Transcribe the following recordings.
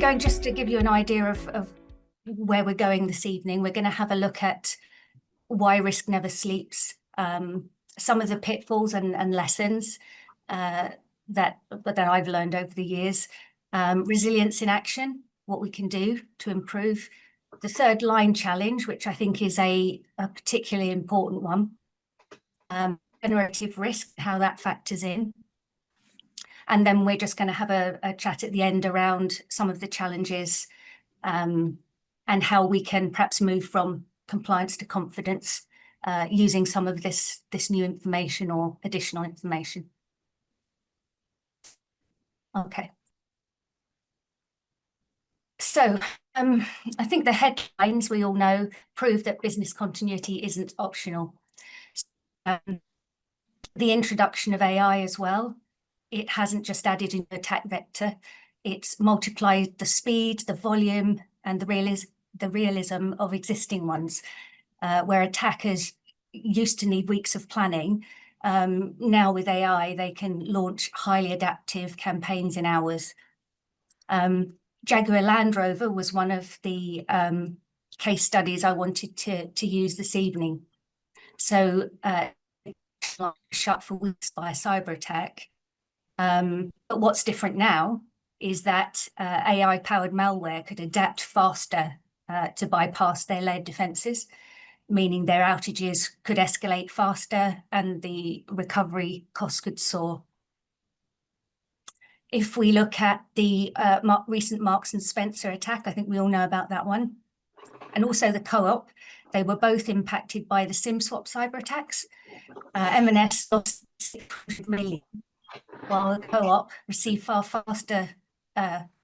going, just to give you an idea of where we're going this evening, we're going to have a look at why risk never sleeps, some of the pitfalls and lessons that I've learned over the years, resilience in action, what we can do to improve, the third line challenge, which I think is a particularly important one, regenerative risk, how that factors in. And then we're just going to have a chat at the end around some of the challenges and how we can perhaps move from compliance to confidence using some of this new information or additional information. Okay. So I think the headlines we all know prove that business continuity isn't optional. The introduction of AI as well, it hasn't just added an attack vector, it's multiplied the speed, the volume, and the realism of existing ones, where attackers used to need weeks of planning. Now with AI, they can launch highly adaptive campaigns in hours. Jaguar Land Rover was one of the case studies I wanted to use this evening. So shut for weeks by a cyber attack. But what's different now is that AI-powered malware could adapt faster to bypass their layered defenses, meaning their outages could escalate faster and the recovery costs could soar. If we look at the recent Marks and Spencer attack, I think we all know about that one. And also the Co-op, they were both impacted by the SIM swap cyber attacks. M&S lost 600 million, while the Co-op received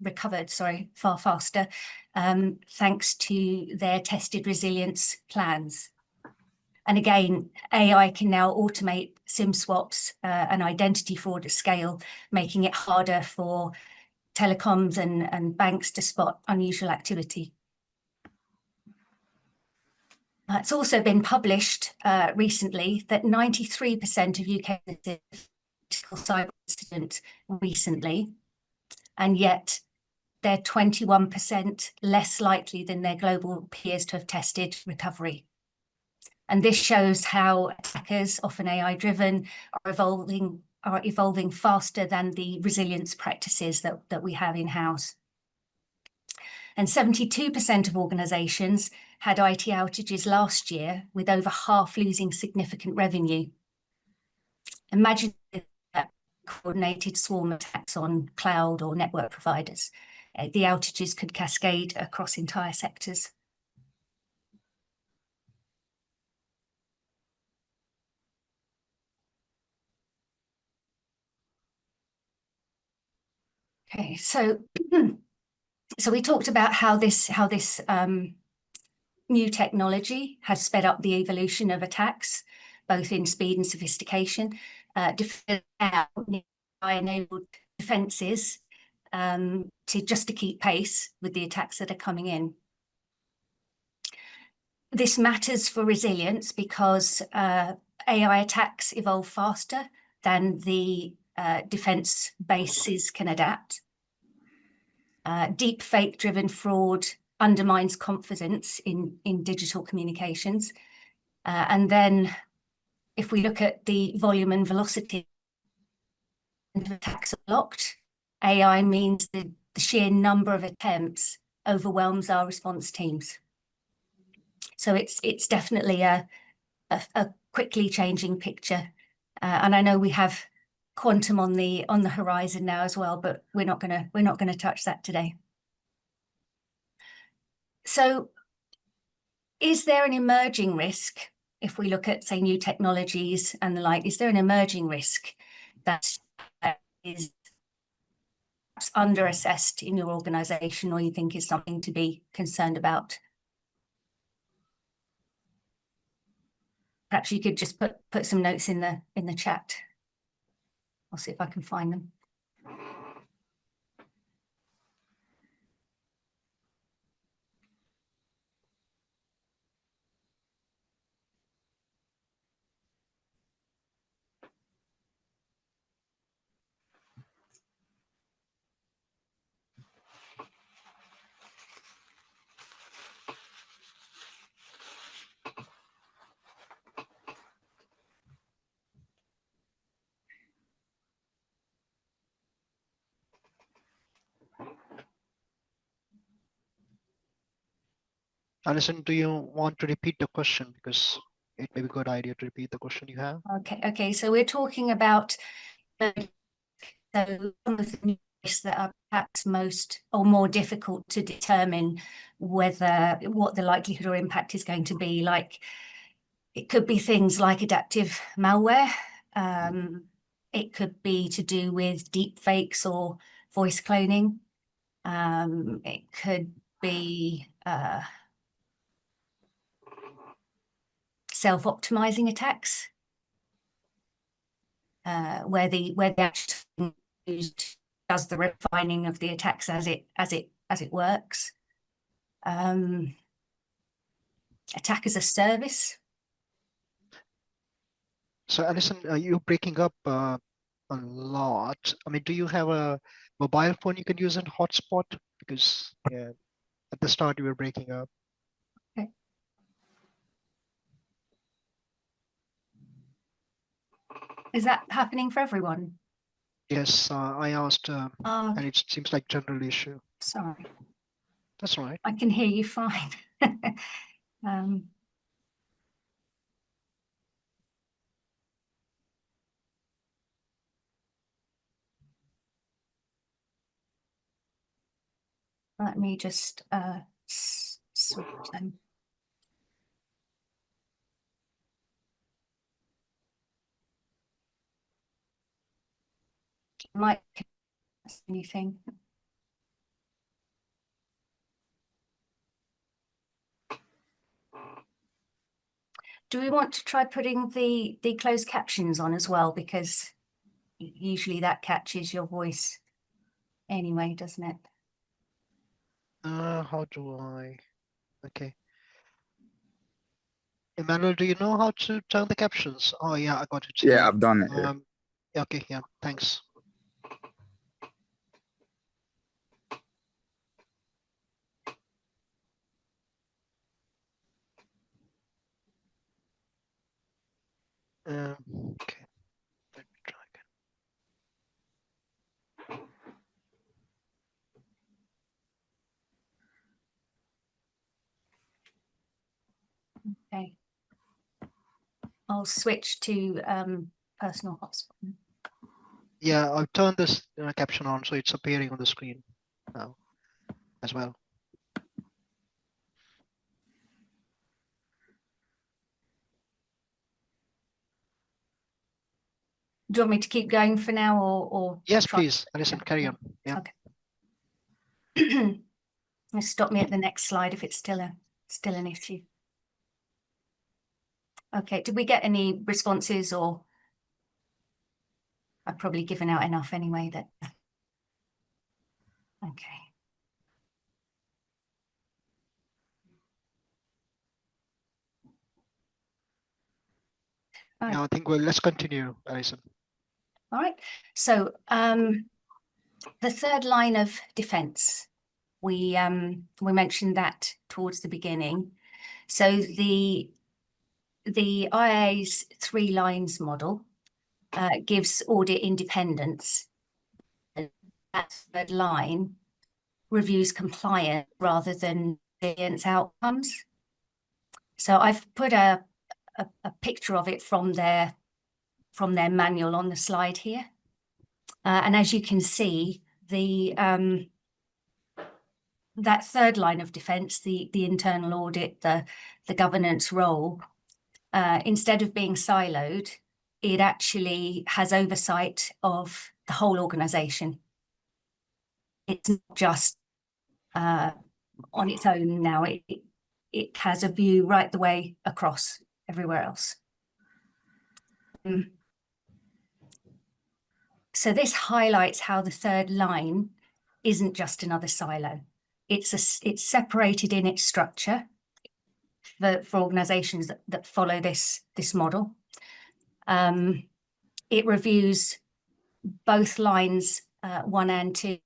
recovered far faster, thanks to their tested resilience plans. And again, AI can now automate SIM swaps and identity fraud at scale, making it harder for telecoms and banks to spot unusual activity. It's also been published recently that 93% of UK cyber incident recently, and yet they're 21% less likely than their global peers to have tested recovery. And this shows how attackers, often AI-driven, are evolving faster than the resilience practices that we have in-house. And 72% of organisations had IT outages last year, with over half losing significant revenue. Imagine that coordinated swarm attacks on cloud or network providers. The outages could cascade across entire sectors. Okay, so we talked about how this new technology has sped up the evolution of attacks, both in speed and sophistication. AI-enabled defences to keep pace with the attacks that are coming in. This matters for resilience because AI attacks evolve faster than the defence bases can adapt. Deep fake-driven fraud undermines confidence in digital communications. And then if we look at the volume and velocity of attacks blocked, AI means the sheer number of attempts overwhelms our response teams. So it's definitely a quickly changing picture. And I know we have quantum on the horizon now as well, but we're not gonna touch that today. So is there an emerging risk if we look at, say, new technologies and the like? Is there an emerging risk that is perhaps under-assessed in your organisation, or you think is something to be concerned about? Perhaps you could just put some notes in the chat. I'll see if I can find them. Alison, do you want to repeat the question? Because it may be a good idea to repeat the question you have. Okay. So we're talking about so some of the risks that are perhaps most or more difficult to determine what the likelihood or impact is going to be. Like it could be things like adaptive malware. It could be to do with deep fakes or voice cloning. It could be self-optimizing attacks, where the actual used does the refining of the attacks as it works. Attack as a service. So Alison, you're breaking up a lot. I mean, do you have a mobile phone you can use in hotspot? Because yeah, at the start you were breaking up. Okay. Is that happening for everyone? Yes, I asked, and it seems like general issue. Sorry. That's all right. I can hear you fine. Let me just sort them. Might anything. Do we want to try putting the closed captions on as well? Because usually that catches your voice anyway, doesn't it? How do I? Okay. Emmanuel, do you know how to turn the captions? Oh yeah, I got it. Yeah, I've done it. Yeah, okay, yeah, thanks. Okay, let me try again. Okay. I'll switch to personal hotspot. Yeah, I've turned this caption on, so it's appearing on the screen now as well. Do you want me to keep going for now or Yes, try? please, Alison, carry on. Yeah. Okay. Stop me at the next slide if it's still an issue. Okay, did we get any responses, or I've probably given out enough anyway that okay. Yeah, I think let's continue, Alison. All right. So the third line of defense, we mentioned that towards the beginning. So the IA's 3 lines model gives audit independence. That third line reviews compliance rather than resilience outcomes. So I've put a picture of it from their manual on the slide here. And as you can see, that third line of defense, the internal audit, the governance role, instead of being siloed, it actually has oversight of the whole organization. It's not just on its own now. It has a view right the way across everywhere else. So this highlights how the third line isn't just another silo. It's separated in its structure for organizations that follow this model. It reviews both lines 1 and 2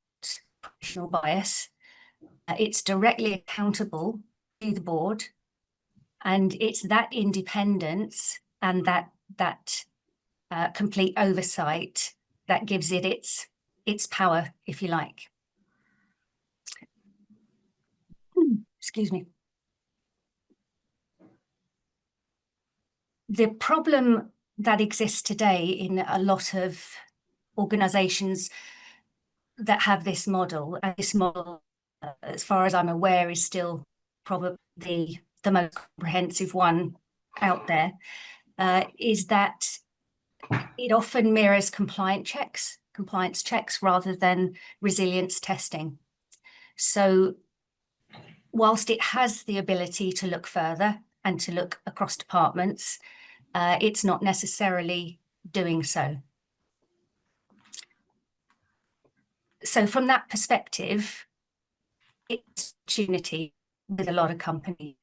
professional bias. It's directly accountable to the board, and it's that independence and that complete oversight that gives it its power, if you like. Excuse me. The problem that exists today in a lot of organisations that have this model, and this model, as far as I'm aware, is still probably the most comprehensive one out there, is that it often mirrors compliance checks rather than resilience testing. So whilst it has the ability to look further and to look across departments, it's not necessarily doing so. So from that perspective, it's opportunity with a lot of companies,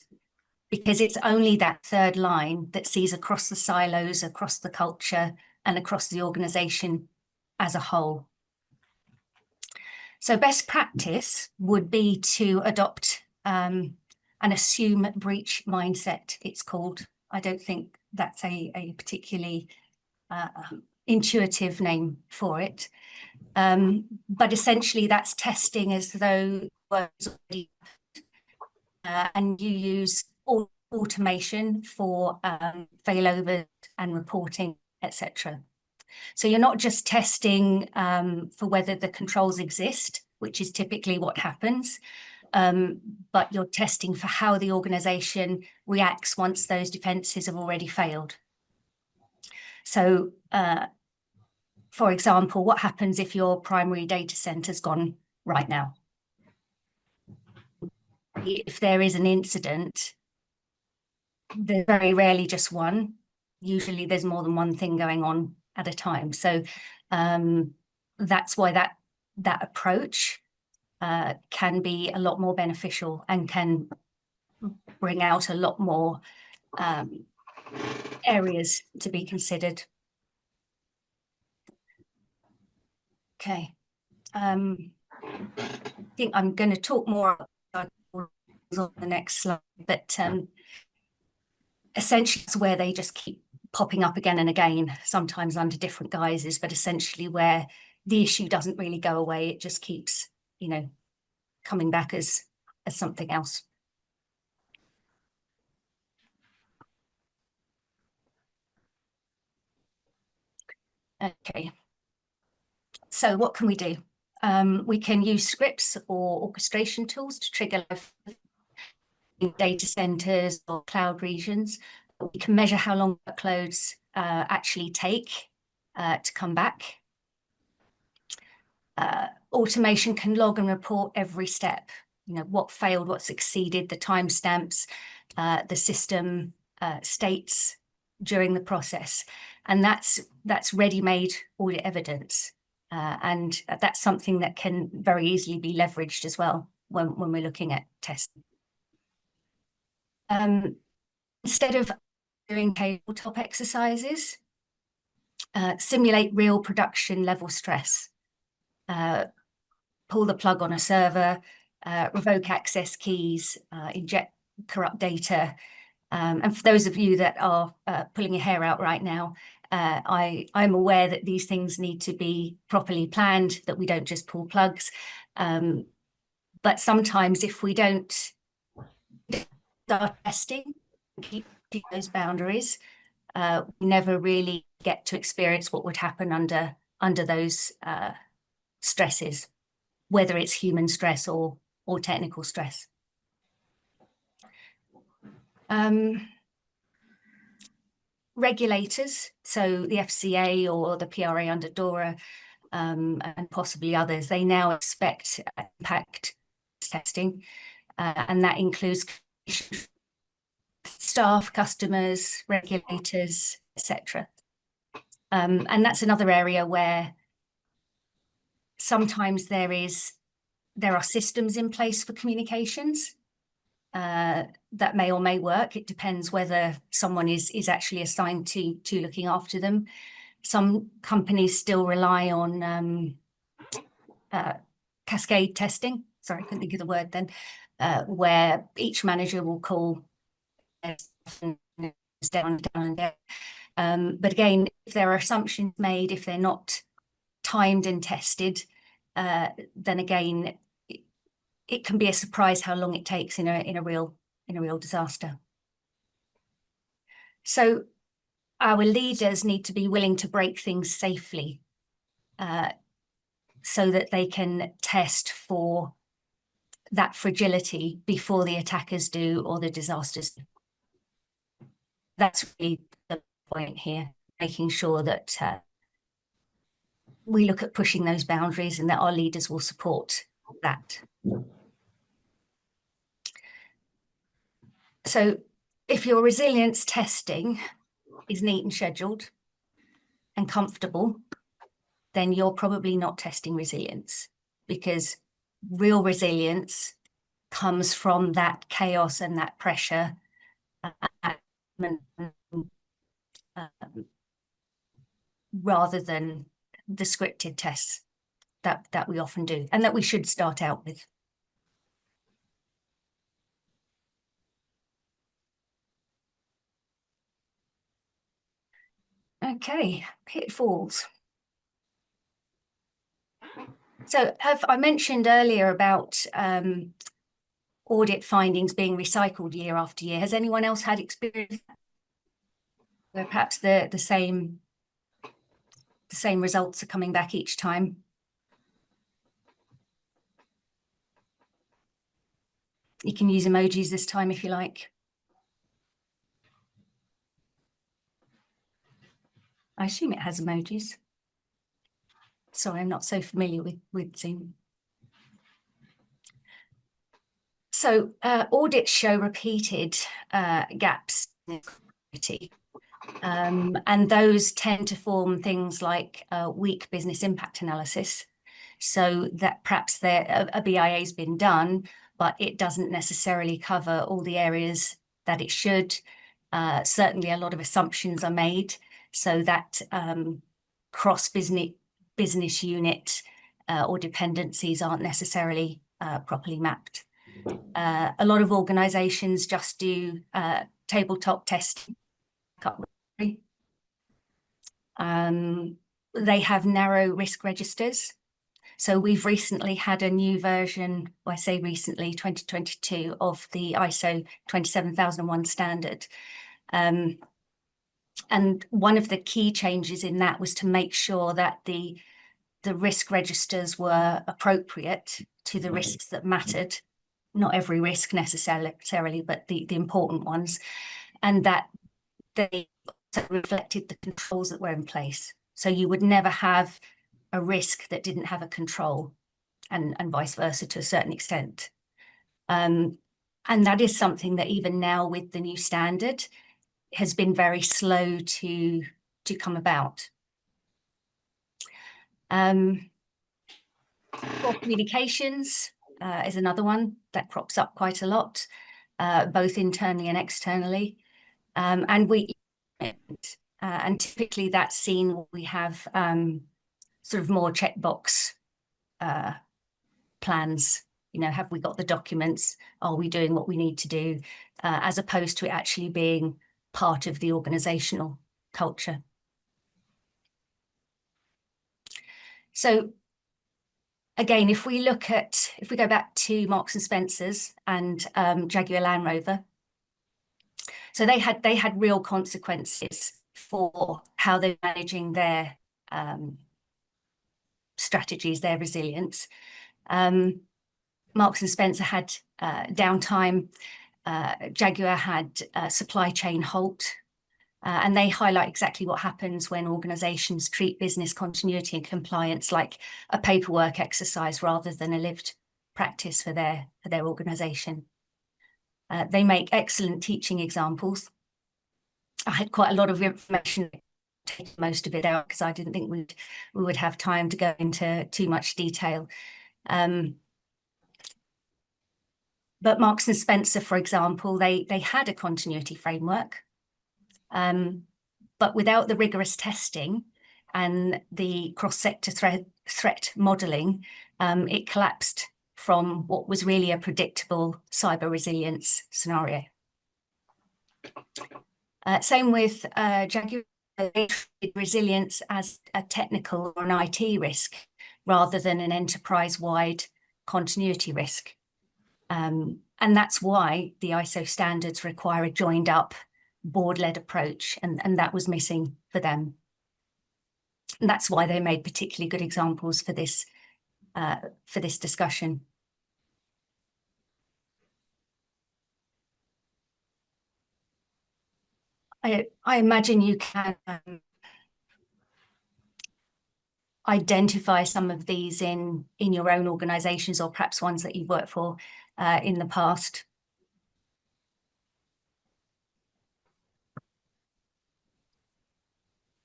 because it's only that third line that sees across the silos, across the culture, and across the organisation as a whole. So best practice would be to adopt an assume breach mindset, it's called. I don't think that's a particularly intuitive name for it. But essentially that's testing as though work's already and you use automation for failover and reporting, etc. So you're not just testing for whether the controls exist, which is typically what happens, but you're testing for how the organisation reacts once those defences have already failed. So, for example, what happens if your primary data centre's gone right now? If there is an incident, there's very rarely just one. Usually there's more than one thing going on at a time. So that's why that approach can be a lot more beneficial and can bring out a lot more areas to be considered. Okay. I think I'm going to talk more about on the next slide, but essentially it's where they just keep popping up again and again, sometimes under different guises, but essentially where the issue doesn't really go away, it just keeps, you know, coming back as something else. Okay, so what can we do? We can use scripts or orchestration tools to trigger data centers or cloud regions. We can measure how long workloads actually take to come back. Automation can log and report every step, you know, what failed, what succeeded, the timestamps, the system states during the process. And that's ready-made audit evidence. And that's something that can very easily be leveraged as well when we're looking at testing. Instead of doing tabletop exercises, simulate real production level stress. Pull the plug on a server, revoke access keys, inject corrupt data. And for those of you that are pulling your hair out right now, I'm aware that these things need to be properly planned, that we don't just pull plugs. But sometimes if we don't start testing, keep those boundaries, we never really get to experience what would happen under those stresses, whether it's human stress or technical stress. Regulators, so the FCA or the PRA under DORA and possibly others, they now expect impact testing, and that includes staff, customers, regulators, etc. And that's another area where sometimes there are systems in place for communications that may or may work. It depends whether someone is actually assigned to looking after them. Some companies still rely on cascade testing. Sorry, I couldn't think of the word then, where each manager will call down and down. But again, if there are assumptions made, if they're not timed and tested, then again, it can be a surprise how long it takes in a real disaster. So our leaders need to be willing to break things safely so that they can test for that fragility before the attackers do or the disasters do. That's really the point here, making sure that we look at pushing those boundaries and that our leaders will support that. So if your resilience testing is neat and scheduled and comfortable, then you're probably not testing resilience, because real resilience comes from that chaos and that pressure rather than the scripted tests that we often do and that we should start out with. Okay, pitfalls. So I mentioned earlier about audit findings being recycled year after year. Has anyone else had experience where perhaps the same results are coming back each time? You can use emojis this time if you like. I assume it has emojis. Sorry, I'm not so familiar with Zoom. So audits show repeated gaps in quality, and those tend to form things like weak business impact analysis, so that perhaps a BIA has been done, but it doesn't necessarily cover all the areas that it should. Certainly a lot of assumptions are made, so that cross-business unit or dependencies aren't necessarily properly mapped. A lot of organizations just do tabletop testing. They have narrow risk registers. So we've recently had a new version, well, I say recently, 2022, of the ISO 27001 standard. And one of the key changes in that was to make sure that the risk registers were appropriate to the risks that mattered. Not every risk necessarily, but the important ones, and that they reflected the controls that were in place. So you would never have a risk that didn't have a control, and vice versa to a certain extent. And that is something that even now with the new standard has been very slow to come about. Poor communications is another one that crops up quite a lot, both internally and externally. And typically that's seen when we have sort of more checkbox plans. You know, have we got the documents? Are we doing what we need to do? As opposed to it actually being part of the organizational culture. So again, if we go back to Marks and Spencer's and Jaguar Land Rover, so they had real consequences for how they're managing their strategies, their resilience. Marks and Spencer had downtime. Jaguar had supply chain halt. And they highlight exactly what happens when organizations treat business continuity and compliance like a paperwork exercise rather than a lived practice for their organization. They make excellent teaching examples. I had quite a lot of information, taken most of it out because I didn't think we would have time to go into too much detail. But Marks and Spencer, for example, they had a continuity framework. But without the rigorous testing and the cross-sector threat modelling, it collapsed from what was really a predictable cyber resilience scenario. Same with Jaguar, they treated resilience as a technical or an IT risk rather than an enterprise-wide continuity risk. And that's why the ISO standards require a joined up board-led approach, and that was missing for them. And that's why they made particularly good examples for this discussion. I imagine you can identify some of these in your own organizations, or perhaps ones that you've worked for in the past.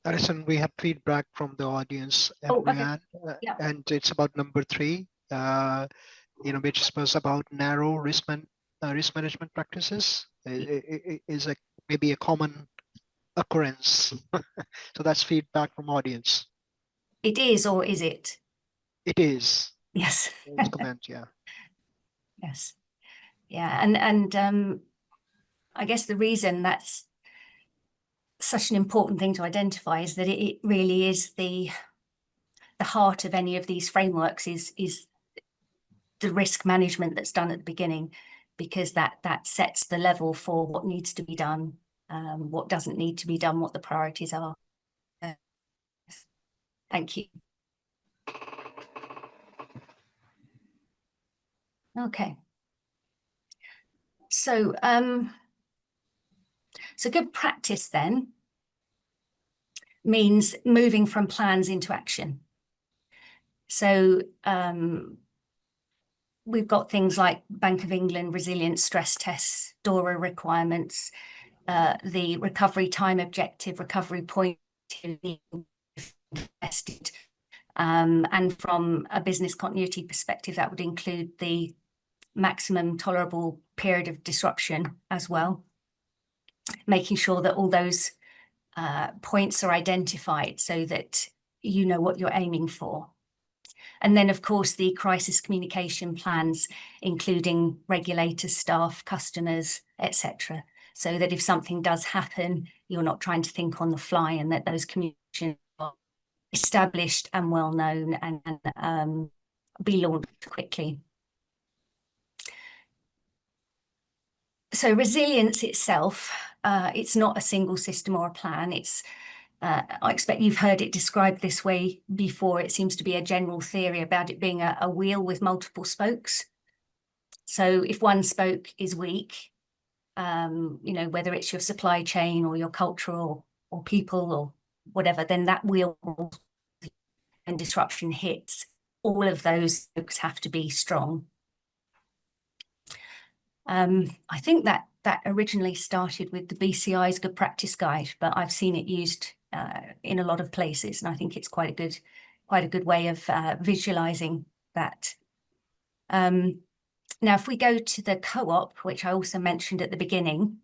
Alison, we have feedback from the audience, Oh, okay. Brianne, Yeah. and it's about number 3, which was about narrow risk management practices. Is maybe a common occurrence. So that's feedback from audience. It is, or is it? It is. Yes. Comment, yeah. Yes. Yeah, and I guess the reason that's such an important thing to identify is that it really is the heart of any of these frameworks is the risk management that's done at the beginning, because that sets the level for what needs to be done, what doesn't need to be done, what the priorities are. Thank you. Okay. So good practice then means moving from plans into action. So we've got things like Bank of England resilience stress tests, DORA requirements, the recovery time objective, recovery point tested. And from a business continuity perspective, that would include the maximum tolerable period of disruption as well, making sure that all those points are identified so that you know what you're aiming for. And then, of course, the crisis communication plans, including regulators, staff, customers, etc., so that if something does happen, you're not trying to think on the fly, and that those communications are established and well known and be launched quickly. So resilience itself, it's not a single system or a plan. It's I expect you've heard it described this way before. It seems to be a general theory about it being a wheel with multiple spokes. So if one spoke is weak, whether it's your supply chain or your culture or people or whatever, then that wheel, and disruption hits, all of those spokes have to be strong. I think that originally started with the BCI's Good Practice Guide, but I've seen it used in a lot of places, and I think it's quite a good way of visualizing that. Now, if we go to the co-op, which I also mentioned at the beginning,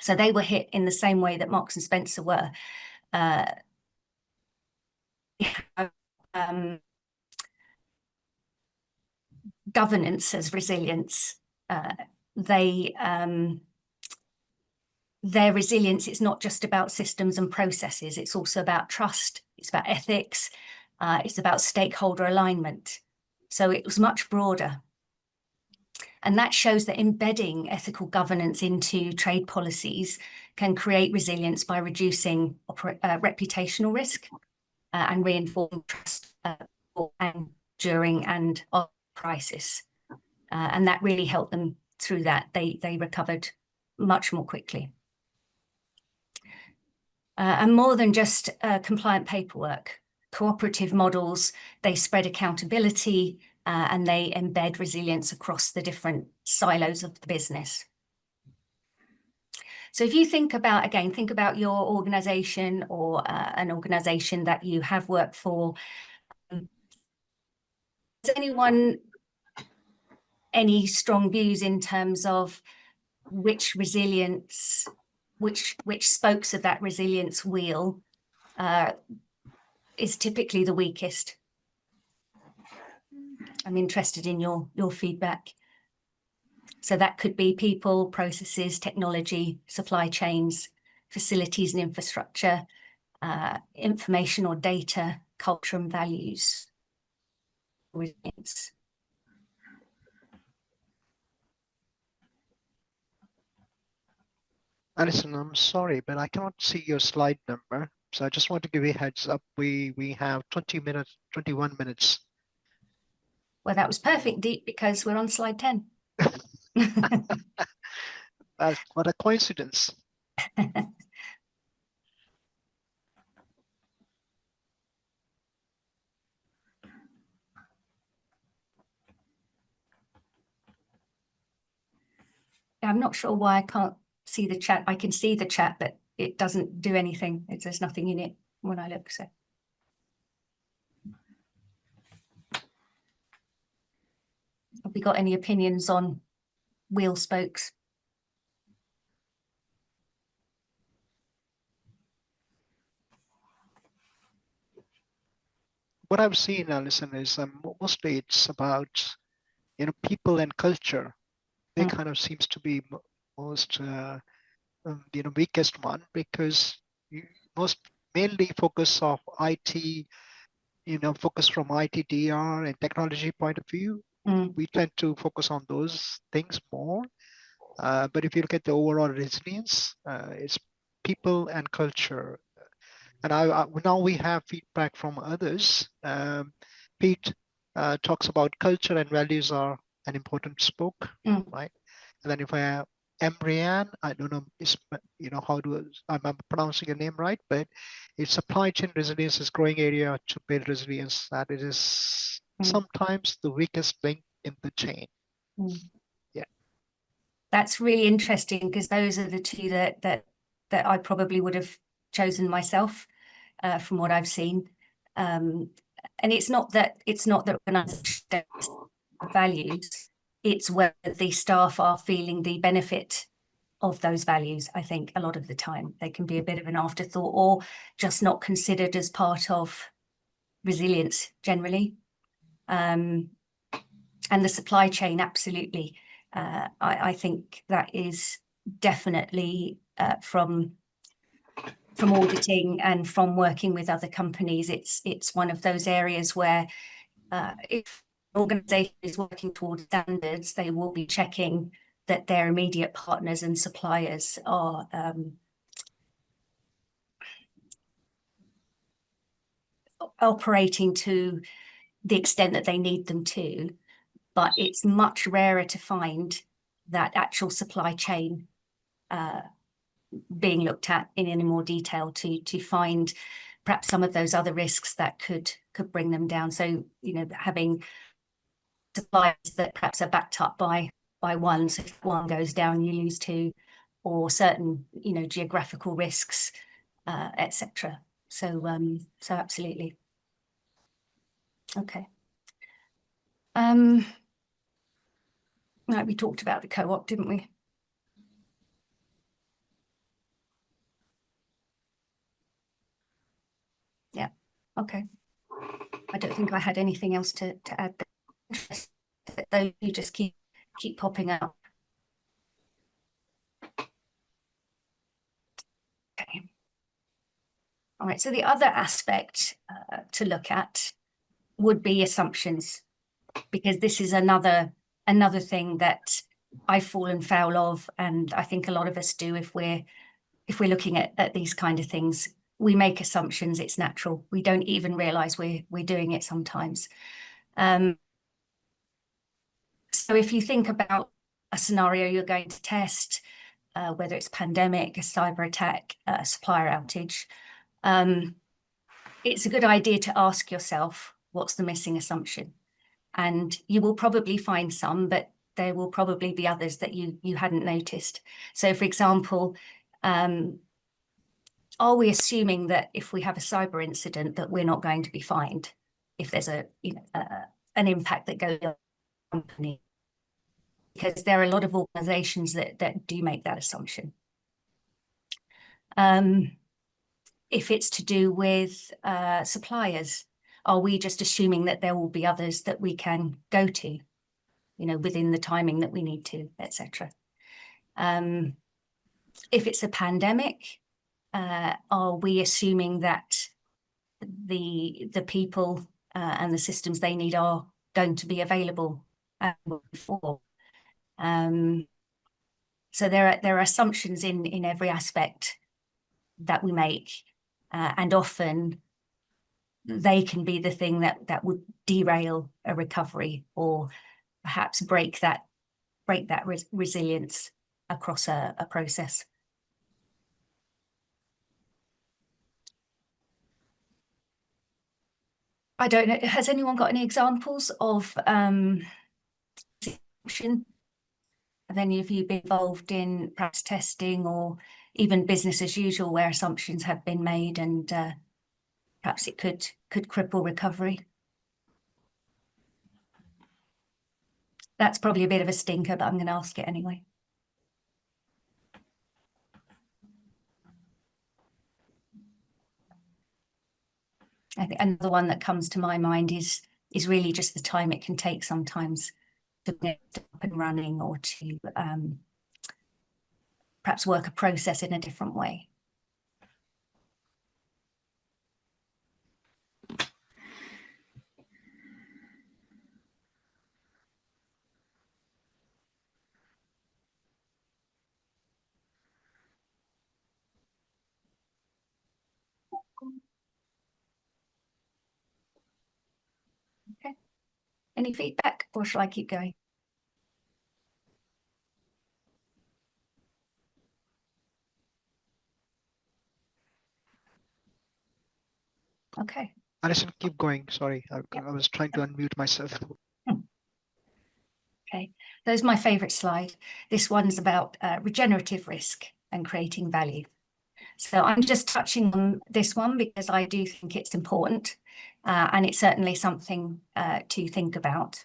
so they were hit in the same way that Marks and Spencer were. Governance as resilience. Their resilience is not just about systems and processes, it's also about trust, it's about ethics, it's about stakeholder alignment. So it was much broader. And that shows that embedding ethical governance into trade policies can create resilience by reducing reputational risk and reinforcing trust and during and after crisis. And that really helped them through that. They recovered much more quickly. And more than just compliant paperwork, cooperative models, they spread accountability and they embed resilience across the different silos of the business. So if you think about your organization or an organization that you have worked for, has anyone any strong views in terms of which resilience, which spokes of that resilience wheel is typically the weakest? I'm interested in your feedback. So that could be people, processes, technology, supply chains, facilities and infrastructure, information or data, culture and values, resilience. Alison, I'm sorry, but I cannot see your slide number. So I just want to give you a heads up. We have 20 minutes, 21 minutes. Well, that was perfect, Deep, because we're on slide 10. What a coincidence. I'm not sure why I can't see the chat. I can see the chat, but it doesn't do anything. There's nothing in it when I look. So, have we got any opinions on wheel spokes? What I've seen, Alison, is mostly it's about, people and culture. They kind of seems to be most, weakest one, because most mainly focus of IT, focus from IT DR and technology point of view. We tend to focus on those things more. But if you look at the overall resilience, it's people and culture. And now we have feedback from others. Pete talks about culture and values are an important spoke, right? And then if I Embrian, I don't know, I'm pronouncing your name right, but it's supply chain resilience is growing area to build resilience. That it is sometimes the weakest link in the chain. Yeah, that's really interesting, because those are the two that I probably would have chosen myself, from what I've seen. And it's not that organizations don't have values, it's whether the staff are feeling the benefit of those values. I think a lot of the time they can be a bit of an afterthought, or just not considered as part of resilience generally. And the supply chain, absolutely. I think that is definitely from auditing and from working with other companies, it's one of those areas where if an organization is working towards standards, they will be checking that their immediate partners and suppliers are operating to the extent that they need them to. But it's much rarer to find that actual supply chain being looked at in any more detail to find perhaps some of those other risks that could bring them down. So, having suppliers that perhaps are backed up by one, so if one goes down, you lose two, or certain, geographical risks, etc. So absolutely. Okay. Right, we talked about the co-op, didn't we? Yeah. Okay. I don't think I had anything else to add. Those you just keep popping up. Okay. All right. So the other aspect to look at would be assumptions, because this is another thing that I've fallen foul of, and I think a lot of us do. If we're looking at these kind of things, we make assumptions. It's natural. We don't even realize we're doing it sometimes. So if you think about a scenario you're going to test, whether it's pandemic, a cyber attack, a supplier outage, it's a good idea to ask yourself, what's the missing assumption? And you will probably find some, but there will probably be others that you hadn't noticed. So for example, are we assuming that if we have a cyber incident that we're not going to be fined if there's an impact that goes on the company? Because there are a lot of organizations that do make that assumption. If it's to do with suppliers, are we just assuming that there will be others that we can go to, within the timing that we need to, etc. If it's a pandemic, are we assuming that the people and the systems they need are going to be available before? So there are assumptions in every aspect that we make, and often they can be the thing that would derail a recovery, or perhaps break that resilience across a process. I don't know, has anyone got any examples of have any of you been involved in practice testing or even business as usual, where assumptions have been made and perhaps it could cripple recovery? That's probably a bit of a stinker, but I'm going to ask it anyway. I think another one that comes to my mind is really just the time it can take sometimes to get up and running, or to perhaps work a process in a different way. Okay. Any feedback, or shall I keep going? Okay. Alison, keep going. Sorry, I was trying to unmute myself. Okay, there's my favourite slide. This one's about regenerative risk and creating value. So I'm just touching on this one because I do think it's important, and it's certainly something to think about.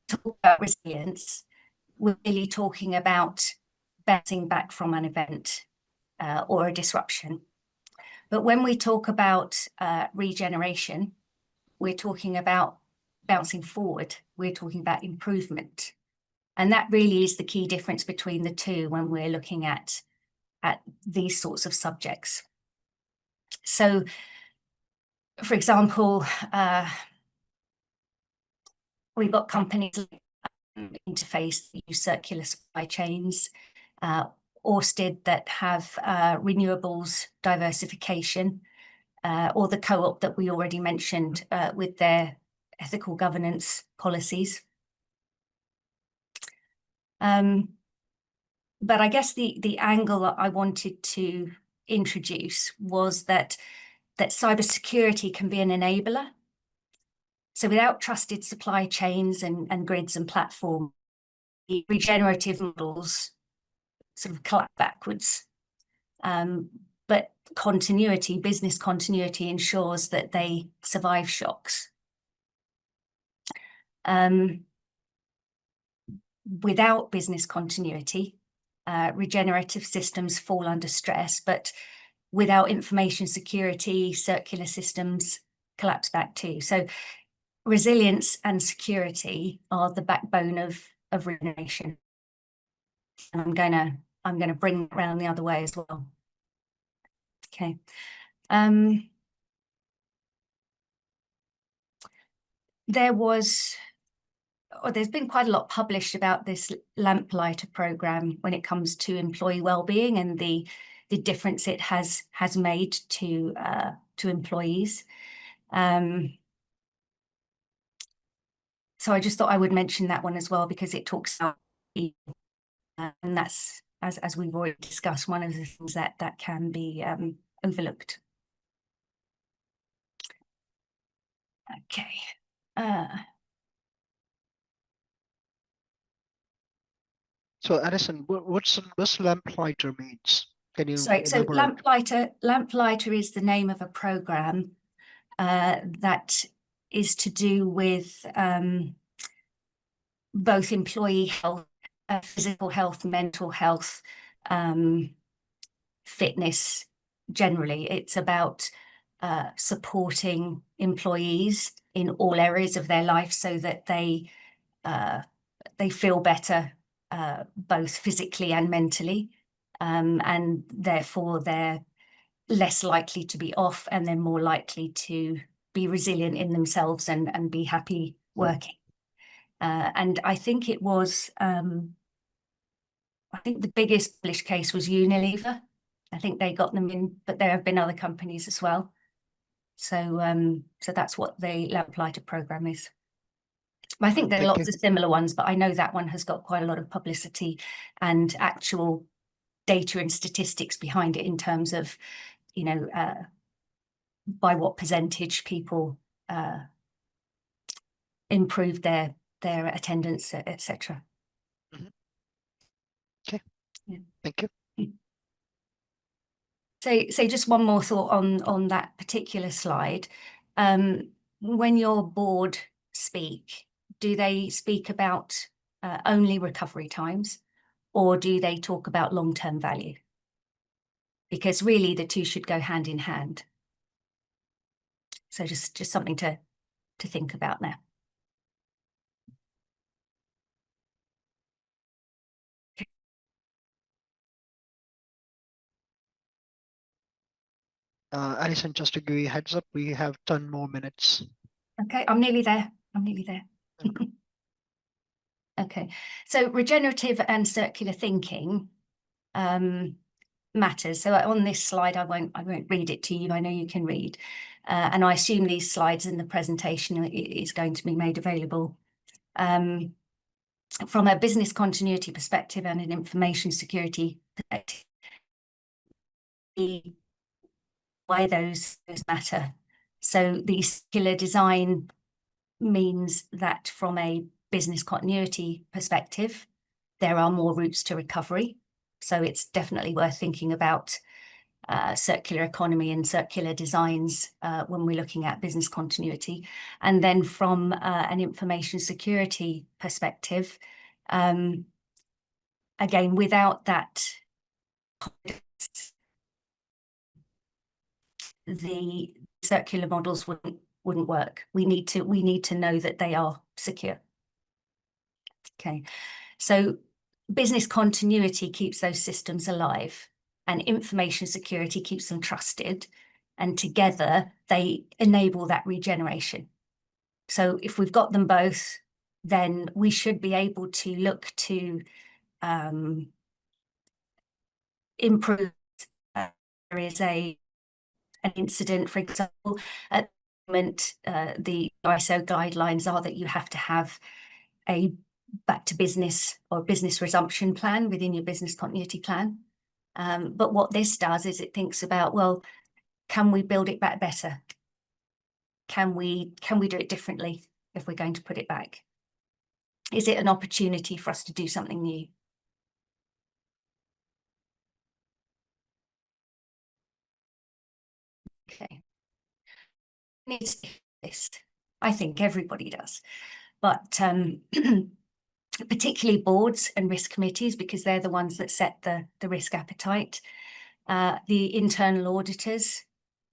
Talk about resilience, we're really talking about bouncing back from an event or a disruption. But when we talk about regeneration, we're talking about bouncing forward. We're talking about improvement. And that really is the key difference between the two when we're looking at these sorts of subjects. So, for example, we've got companies like Interface that use circular supply chains, Orsted that have renewables diversification, or the co-op that we already mentioned with their ethical governance policies. But I guess the angle that I wanted to introduce was that cybersecurity can be an enabler. So without trusted supply chains and grids and platforms, the regenerative models sort of collapse backwards. But continuity, business continuity, ensures that they survive shocks. Without business continuity, regenerative systems fall under stress, but without information security, circular systems collapse back too. So resilience and security are the backbone of regeneration. And I'm gonna bring it around the other way as well. Okay. There's been quite a lot published about this Lamplighter program when it comes to employee well-being and the difference it has made to employees. So I just thought I would mention that one as well, because it talks about, and that's, as we've already discussed, one of the things that can be overlooked. Okay. So, Alison, what's Lamplighter means? Can you Sorry, so Lamplighter is the name of a program that is to do with both employee health, physical health, mental health, fitness generally. It's about supporting employees in all areas of their life so that they feel better, both physically and mentally, and therefore they're less likely to be off, and they're more likely to be resilient in themselves and be happy working. And I think it was I think the biggest published case was Unilever. I think they got them in, but there have been other companies as well. So so that's what the lamplighter program is. I think there are lots of similar ones, but I know that one has got quite a lot of publicity and actual data and statistics behind it in terms of, you know, by what percentage people improved their attendance, etc. Okay, yeah. Thank you. So just one more thought on that particular slide. When your board speak, do they speak about only recovery times, or do they talk about long-term value? Because really the two should go hand in hand. So just something to think about there. Alison, just to give you a heads up, we have 10 more minutes. Okay, I'm nearly there. Okay. Okay, so regenerative and circular thinking matters. So on this slide, I won't read it to you. I know you can read, and I assume these slides in the presentation is going to be made available. From a business continuity perspective and an information security perspective, why those matter. So the circular design means that from a business continuity perspective, there are more routes to recovery. So it's definitely worth thinking about circular economy and circular designs when we're looking at business continuity. And then from an information security perspective, again, without that, the circular models wouldn't work. We need to know that they are secure. Okay, so business continuity keeps those systems alive, and information security keeps them trusted, and together they enable that regeneration. So if we've got them both, then we should be able to look to improve. There is an incident, for example, at the moment, the ISO guidelines are that you have to have a back to business or business resumption plan within your business continuity plan. But what this does is it thinks about, well, can we build it back better? Can we do it differently if we're going to put it back? Is it an opportunity for us to do something new? Okay. Needs this. I think everybody does, but particularly boards and risk committees, because they're the ones that set the risk appetite. The internal auditors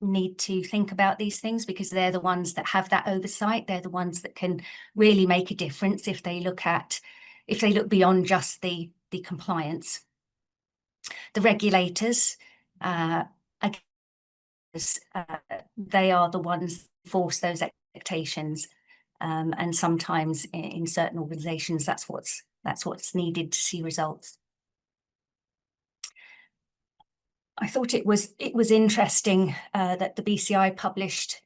need to think about these things because they're the ones that have that oversight. They're the ones that can really make a difference if they look beyond just the compliance. The regulators, they are the ones that force those expectations, and sometimes in certain organizations that's what's needed to see results. I thought it was interesting that the BCI published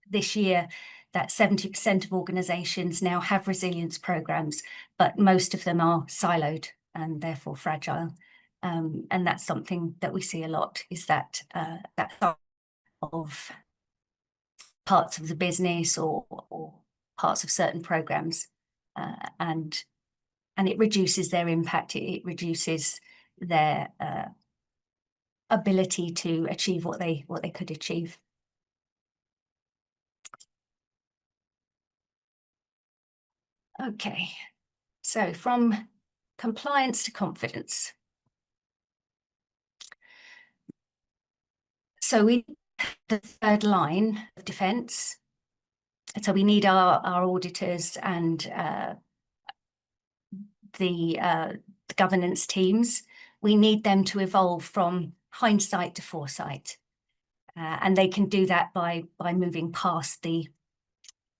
this year that 70% of organizations now have resilience programs, but most of them are siloed and therefore fragile. And that's something that we see a lot, is that that of parts of the business or parts of certain programs, and it reduces their impact. It reduces their ability to achieve what they could achieve. Okay, so from compliance to confidence. So we the third line of defence. So we need our auditors and the governance teams. We need them to evolve from hindsight to foresight, and they can do that by moving past the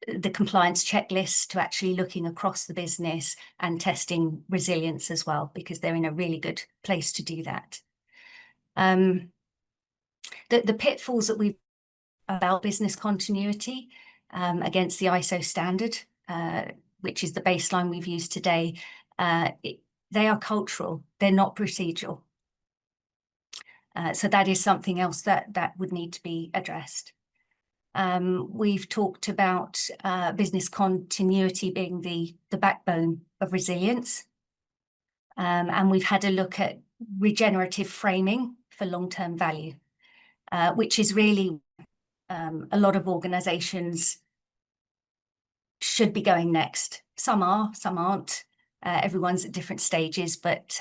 the compliance checklist to actually looking across the business and testing resilience as well, because they're in a really good place to do that. The pitfalls that we've about business continuity against the ISO standard, which is the baseline we've used today, they are cultural, they're not procedural. So that is something else that would need to be addressed. We've talked about business continuity being the backbone of resilience. And we've had a look at regenerative framing for long-term value, which is really a lot of organizations should be going next. Some are, some aren't. Everyone's at different stages, but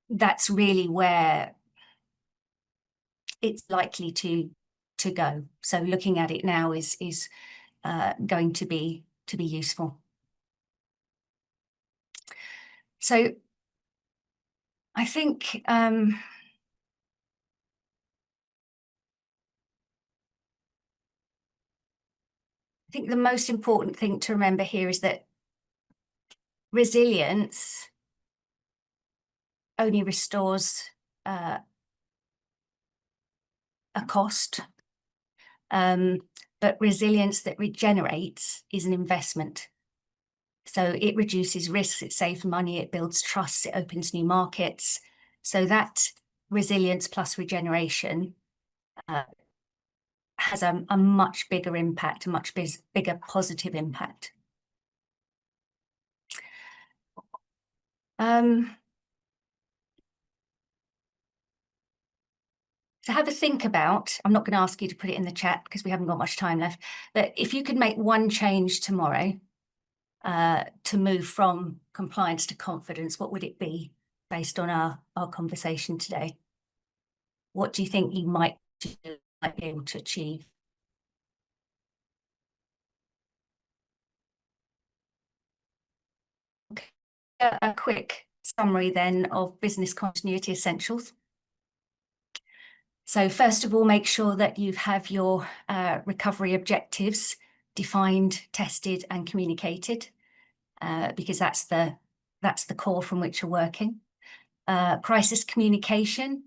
that's really where it's likely to go. So looking at it now is going to be useful. So I think the most important thing to remember here is that resilience only restores a cost, but resilience that regenerates is an investment. So it reduces risks, it saves money, it builds trust, it opens new markets. So that resilience plus regeneration has a much bigger impact, a much bigger positive impact. So have a think about, I'm not going to ask you to put it in the chat because we haven't got much time left, but if you could make one change tomorrow to move from compliance to confidence, what would it be based on our conversation today? What do you think you might be able to achieve? Okay. A quick summary then of business continuity essentials. So first of all, make sure that you have your recovery objectives defined, tested and communicated, because that's the core from which you're working. Crisis communication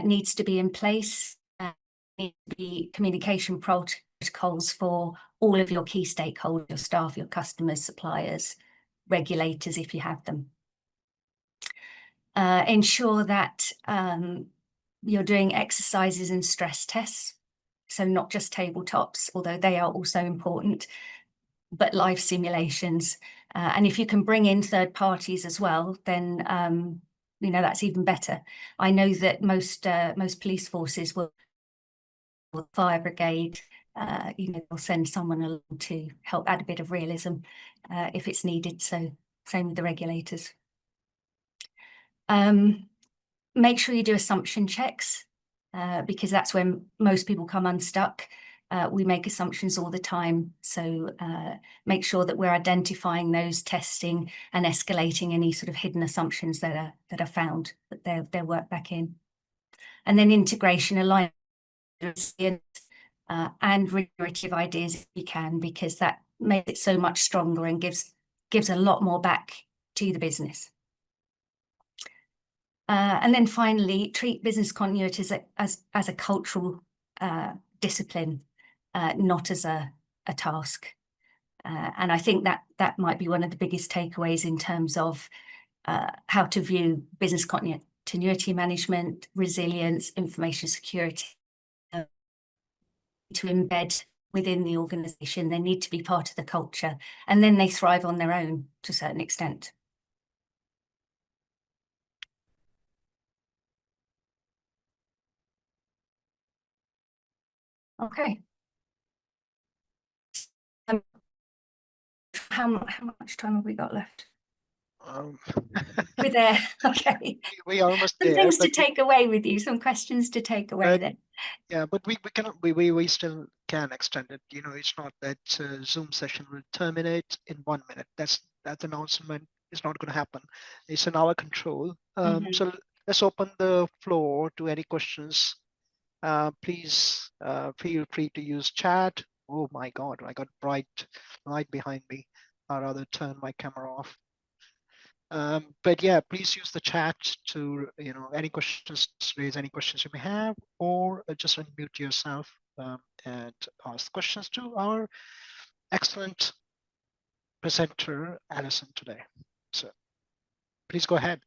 needs to be in place. Need to be communication protocols for all of your key stakeholders, your staff, your customers, suppliers, regulators, if you have them. Ensure that you're doing exercises and stress tests. So not just tabletops, although they are also important, but live simulations. And if you can bring in third parties as well, then that's even better. I know that most police forces will fire brigade, they'll send someone along to help add a bit of realism if it's needed. So same with the regulators. Make sure you do assumption checks because that's when most people come unstuck. We make assumptions all the time. So make sure that we're identifying those, testing and escalating any sort of hidden assumptions that are found, that they're worked back in. And then integration, alignment, and regenerative ideas if you can, because that makes it so much stronger and gives a lot more back to the business. And then finally, treat business continuity as a cultural discipline, not as a task. And I think that might be one of the biggest takeaways in terms of how to view business continuity management, resilience, information security, to embed within the organization. They need to be part of the culture, and then they thrive on their own to a certain extent. Okay. How much time have we got left? We're there. Okay. We are almost some there. Things to take away with you, some questions to take away then. Yeah, but we cannot. We still can extend it. It's not that Zoom session will terminate in 1 minute. That announcement is not going to happen. It's in our control. So let's open the floor to any questions please feel free to use chat. Oh my God, I got bright light behind me. I'd rather turn my camera off. But yeah, please use the chat to, any questions, raise any questions you may have, or just unmute yourself and ask questions to our excellent presenter, Alison, today. So please go ahead.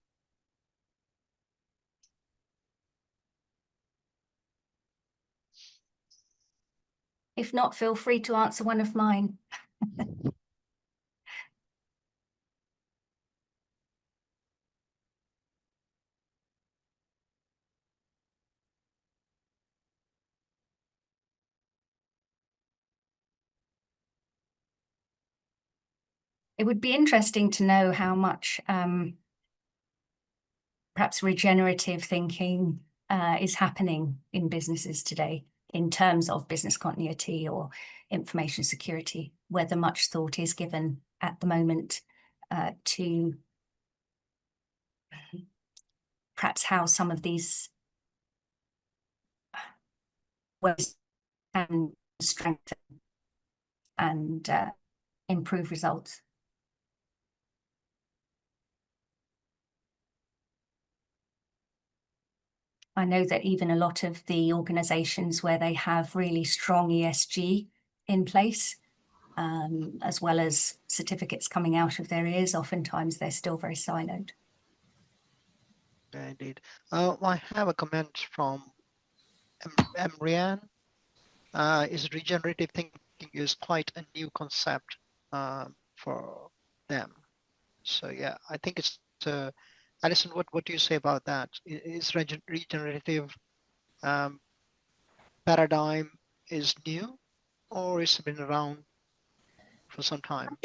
If not, feel free to answer one of mine. It would be interesting to know how much perhaps regenerative thinking is happening in businesses today in terms of business continuity or information security, whether much thought is given at the moment to perhaps how some of these ways can strengthen and improve results. I know that even a lot of the organizations where they have really strong ESG in place, as well as certificates coming out of their ears, oftentimes they're still very siloed. Indeed. I have a comment from Emrian. Is regenerative thinking is quite a new concept for them. So yeah, I think it's Alison, what do you say about that? Is regenerative paradigm is new, or it's been around for some time?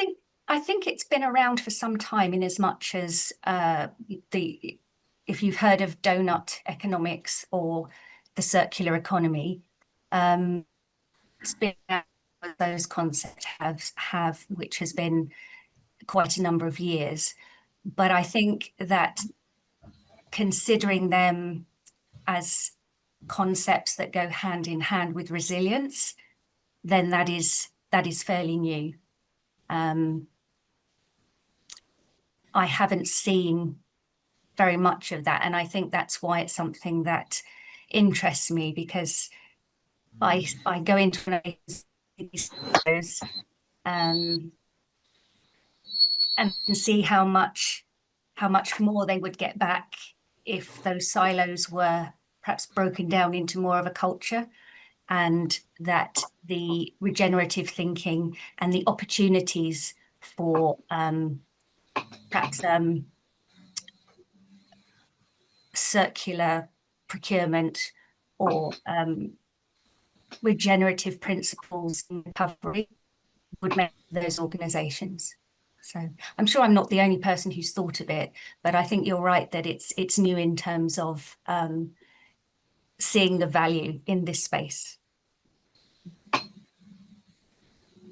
I think it's been around for some time, in as much as if you've heard of donut economics or the circular economy, it's been those concepts have which has been quite a number of years. But I think that considering them as concepts that go hand in hand with resilience, then that is fairly new. I haven't seen very much of that, and I think that's why it's something that interests me, because I go into these videos and can see how much more they would get back if those silos were perhaps broken down into more of a culture, and that the regenerative thinking and the opportunities for perhaps circular procurement or regenerative principles in recovery would make those organizations. So I'm sure I'm not the only person who's thought of it, but I think you're right that it's new in terms of seeing the value in this space.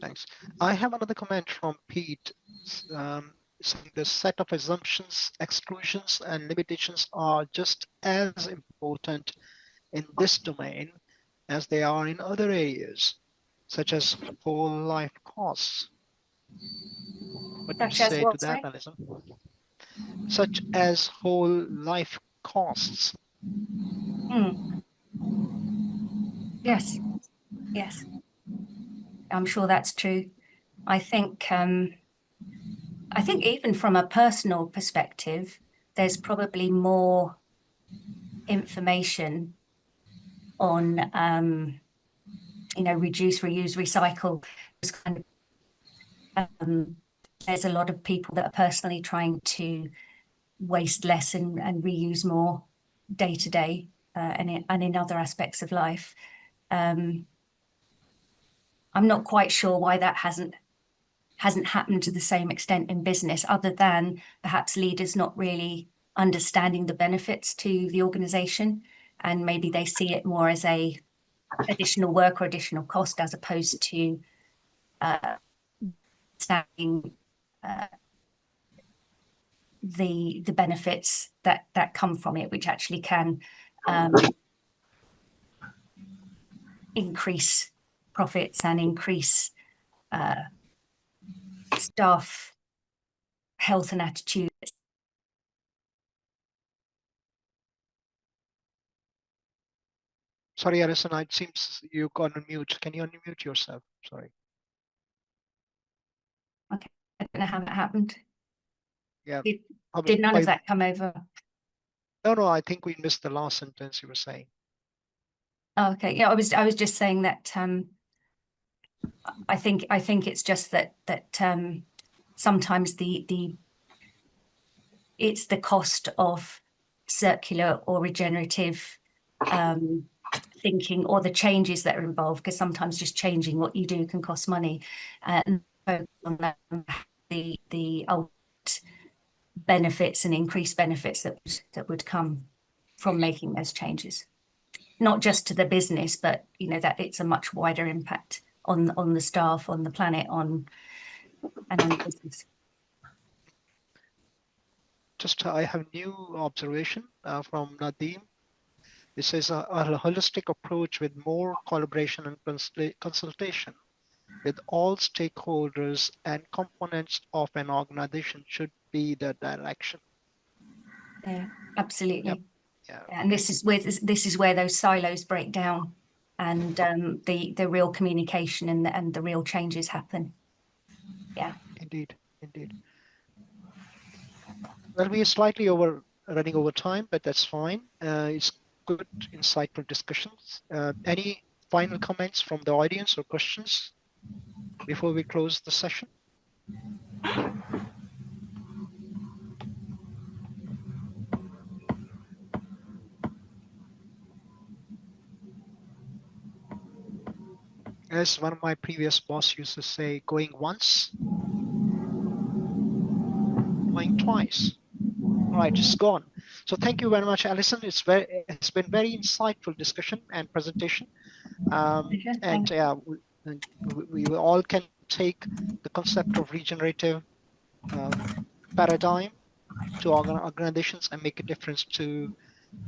Thanks. I have another comment from Pete, saying the set of assumptions, exclusions, and limitations are just as important in this domain as they are in other areas, such as whole life costs. What do you say to that, Alison? Such as whole life costs. Yes, yes. I'm sure that's true. I think even from a personal perspective, there's probably more information on reduce, reuse, recycle. There's a lot of people that are personally trying to waste less and reuse more day to day and in other aspects of life. I'm not quite sure why that hasn't happened to the same extent in business, other than perhaps leaders not really understanding the benefits to the organization, and maybe they see it more as a additional work or additional cost, as opposed to understanding the benefits that come from it, which actually can increase profits and increase staff health and attitude. Sorry, Alison, it seems you got on mute. Can you unmute yourself? Sorry. Okay, I don't know how that happened. Yeah. Did none of that come over? No, I think we missed the last sentence you were saying. Oh, okay, yeah, I was just saying that I think it's just that sometimes it's the cost of circular or regenerative thinking, or the changes that are involved, because sometimes just changing what you do can cost money, and focus on that, the ultimate benefits and increased benefits that would come from making those changes, not just to the business, but that it's a much wider impact on the staff, on the planet, and on the business. I have new observation from Nadeem. It says a holistic approach with more collaboration and consultation with all stakeholders and components of an organization should be the direction. Yeah, absolutely. Yep. Yeah, and this is where those silos break down, and the real communication and the real changes happen. Yeah. Indeed. Well, we are slightly running over time, but that's fine. It's good, insightful discussions. Any final comments from the audience or questions before we close the session? As one of my previous boss used to say, going once, going twice. All right, it's gone. So thank you very much, Alison. It's been very insightful discussion and presentation. And we all can take the concept of regenerative paradigm to organizations and make a difference to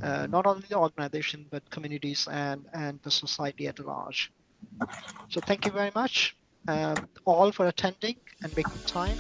not only the organization, but communities and the society at large. So thank you very much all for attending and making time.